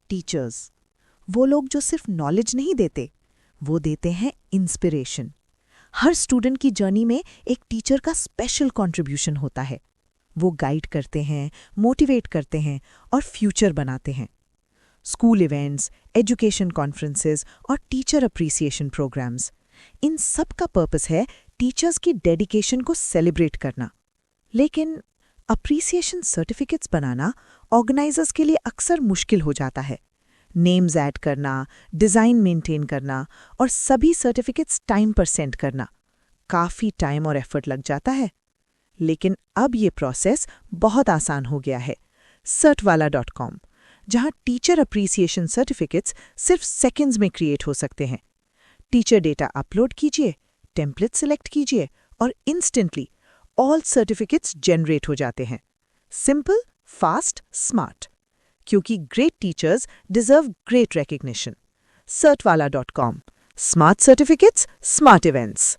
Teachers. वो लोग जो सिर्फ नॉलेज नहीं देते, वो देते हैं इंस्पिरेशन। हर स्टूडेंट की जर्नी में एक टीचर का स्पेशल कंट्रीब्यूशन होता है। वो गाइड करते हैं, मोटिवेट करते हैं और फ्यूचर बनाते हैं। स्कूल इवेंट्स, एजुकेशन कॉन्फ्रेंसेस और टीचर अप्रिसिएशन प्रोग्राम्स, इन सब का पर्पस है टीचर्स की डेडिकेशन को सेलिब्रेट करना। लेकिन अप्रिसिएशन सर्टिफिकेट्स बनाना ऑर्गेनाइजर्स के लिए अक्सर मुश्किल हो जाता है। नेम्स ऐड करना, डिज़ाइन मेंटेन करना और सभी सर्टिफिकेट्स टाइम पर सेंड करना, काफ़ी टाइम और एफर्ट लग जाता है। लेकिन अब ये प्रोसेस बहुत आसान हो गया है CertWala.com, जहां टीचर अप्रिसिएशन सर्टिफिकेट्स सिर्फ सेकंड्स में क्रिएट हो सकते हैं। टीचर डेटा अपलोड कीजिए, टेम्पलेट सिलेक्ट कीजिए और इंस्टेंटली ऑल सर्टिफिकेट्स जनरेट हो जाते हैं। सिंपल, फास्ट, स्मार्ट, क्योंकि great teachers deserve great recognition. CertWala.com, smart certificates, smart events.